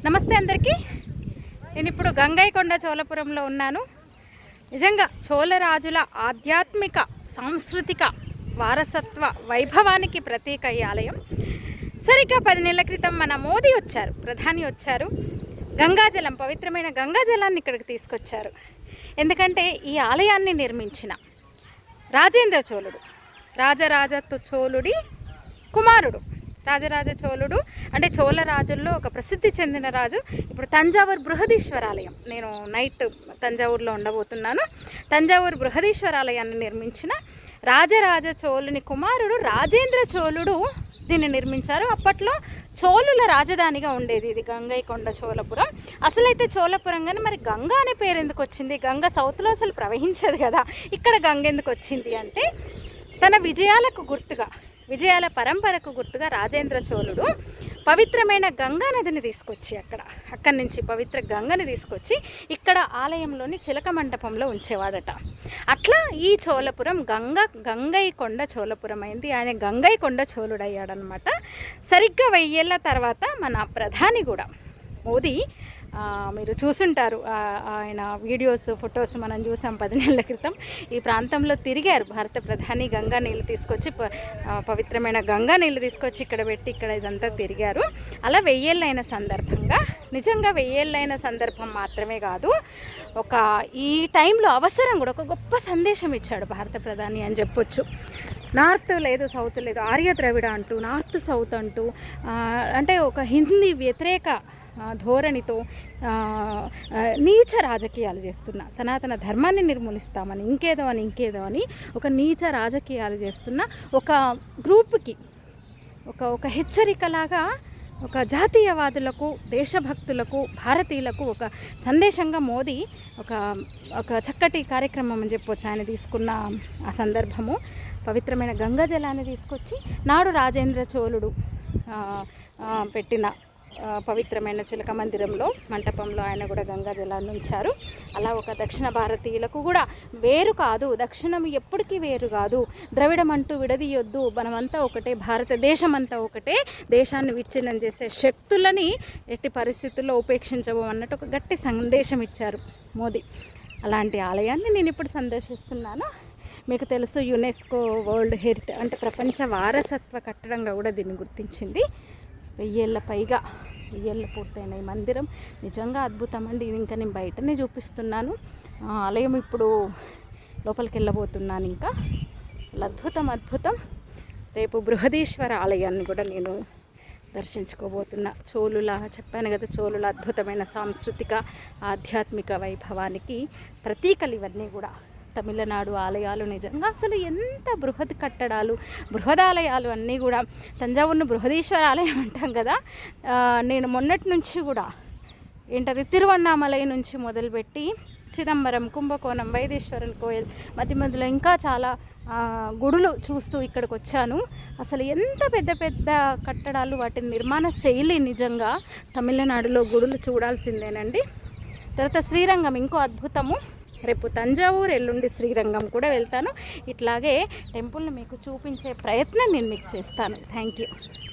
నమస్తే అందరికీ. నేను ఇప్పుడు గంగైకొండ చోళపురంలో ఉన్నాను. నిజంగా చోళరాజుల ఆధ్యాత్మిక సాంస్కృతిక వారసత్వ వైభవానికి ప్రతీక ఈ ఆలయం. సరిగ్గా 10 నెలల క్రితం మన మోదీ వచ్చారు, ప్రధాని వచ్చారు. గంగాజలం, పవిత్రమైన గంగాజలాన్ని ఇక్కడికి తీసుకొచ్చారు. ఎందుకంటే ఈ ఆలయాన్ని నిర్మించిన రాజేంద్ర చోళుడు, రాజరాజ చోళుడి కుమారుడు. రాజరాజ చోళుడు అంటే చోళ రాజుల్లో ఒక ప్రసిద్ధి చెందిన రాజు. ఇప్పుడు తంజావూరు బృహదీశ్వర ఆలయం, నేను నైట్ తంజావూరులో ఉండబోతున్నాను. తంజావూరు బృహదీశ్వర ఆలయాన్ని నిర్మించిన రాజరాజ చోళుని కుమారుడు రాజేంద్ర చోళుడు దీన్ని నిర్మించారు. అప్పట్లో చోళుల రాజధానిగా ఉండేది ఇది గంగైకొండ చోళపురం. అసలైతే చోళపురం కానీ మరి గంగా అనే పేరు ఎందుకు వచ్చింది? గంగ సౌత్లో అసలు ప్రవహించదు కదా, ఇక్కడ గంగ ఎందుకు వచ్చింది అంటే తన విజయాలకు గుర్తుగా, విజయాల పరంపరకు గుర్తుగా రాజేంద్ర చోళుడు పవిత్రమైన గంగా నదిని తీసుకొచ్చి అక్కడి నుంచి పవిత్ర గంగని తీసుకొచ్చి ఇక్కడ ఆలయంలోని చిలక మండపంలో ఉంచేవాడట. అట్లా ఈ చోళపురం గంగైకొండ చోళపురం అయింది. ఆయన గంగైకొండ చోళుడు అయ్యాడనమాట. సరిగ్గా 1000 ఏళ్ళ తర్వాత మన ప్రధాని కూడా మోదీ, మీరు చూసుంటారు ఆయన వీడియోస్ ఫొటోస్ మనం చూసాం 10 నెలల క్రితం. ఈ ప్రాంతంలో తిరిగారు భారత ప్రధాని. గంగా నీళ్ళు తీసుకొచ్చి, పవిత్రమైన గంగా నీళ్ళు తీసుకొచ్చి ఇక్కడ పెట్టి ఇక్కడ ఇదంతా తిరిగారు. అలా 1000 ఏళ్ళైన సందర్భంగా, నిజంగా 1000 ఏళ్ళైన సందర్భం మాత్రమే కాదు, ఈ టైంలో అవసరం కూడా ఒక గొప్ప సందేశం ఇచ్చాడు భారత ప్రధాని అని చెప్పొచ్చు. నార్త్ లేదు, సౌత్ లేదు, ఆర్య ద్రవిడ అంటూ, నార్త్ సౌత్ అంటూ, అంటే ఒక హిందీ వ్యతిరేక ధోరణితో నీచ రాజకీయాలు చేస్తున్న, సనాతన ధర్మాన్ని నిర్మూలిస్తామని ఇంకేదో అని ఒక నీచ రాజకీయాలు చేస్తున్న ఒక గ్రూప్కి ఒక హెచ్చరికలాగా, ఒక జాతీయవాదులకు, దేశభక్తులకు, భారతీయులకు ఒక సందేశంగా మోదీ ఒక చక్కటి కార్యక్రమం అని చెప్పొచ్చు ఆయన తీసుకున్న ఆ సందర్భము. పవిత్రమైన గంగా జలాన్ని తీసుకొచ్చి నాడు రాజేంద్ర చోళుడు పెట్టిన పవిత్రమైన చిలక మందిరంలో, మంటపంలో ఆయన కూడా గంగా జలాన్ని ఉంచారు. అలా ఒక దక్షిణ భారతీయులకు కూడా వేరు కాదు, దక్షిణం ఎప్పటికీ వేరు కాదు, ద్రవిడం అంటూ విడదీయొద్దు, మనమంతా ఒకటే, భారతదేశం అంతా ఒకటే, దేశాన్ని విచ్ఛిన్నం చేసే శక్తులని ఎట్టి పరిస్థితుల్లో ఉపేక్షించబో అన్నట్టు ఒక గట్టి సందేశం ఇచ్చారు మోదీ. అలాంటి ఆలయాన్ని నేను ఇప్పుడు సందర్శిస్తున్నాను. మీకు తెలుసు, యునెస్కో వరల్డ్ హెరిటేజ్ అంటే ప్రపంచ వారసత్వ కట్టడంగా కూడా దీన్ని గుర్తించింది. 1000 ఏళ్ళ పైగా, 1000 ఏళ్ళు పూర్తయిన ఈ మందిరం నిజంగా అద్భుతం అండి. ఇంకా నేను బయటనే చూపిస్తున్నాను ఆలయం. ఇప్పుడు లోపలికి వెళ్ళబోతున్నాను. ఇంకా అసలు అద్భుతం. రేపు బృహదీశ్వర ఆలయాన్ని కూడా నేను దర్శించుకోబోతున్నా. చెప్పాను కదా, చోళుల అద్భుతమైన సాంస్కృతిక ఆధ్యాత్మిక వైభవానికి ప్రతీకలు ఇవన్నీ కూడా. తమిళనాడు ఆలయాలు నిజంగా అసలు ఎంత బృహద్ కట్టడాలు, బృహదాలయాలు అన్నీ కూడా. తంజావూరును బృహదీశ్వర ఆలయం అంటాం కదా. నేను మొన్నటి నుంచి కూడా ఏంటది, తిరువన్నామలై నుంచి మొదలుపెట్టి చిదంబరం, కుంభకోణం, వైదేశ్వరన్ కోయల్, మధ్యలో ఇంకా చాలా గుడులు చూస్తూ ఇక్కడికి వచ్చాను. అసలు ఎంత పెద్ద కట్టడాలు, వాటి నిర్మాణ శైలి నిజంగా తమిళనాడులో గుడులు చూడాల్సిందేనండి. తర్వాత శ్రీరంగం ఇంకో అద్భుతము. రేపు తంజావూరు, ఎల్లుండి శ్రీరంగం కూడా వెళ్తాను. ఇట్లాగే టెంపుల్ని మీకు చూపించే ప్రయత్నం నేను మీకు చేస్తాను. Thank you.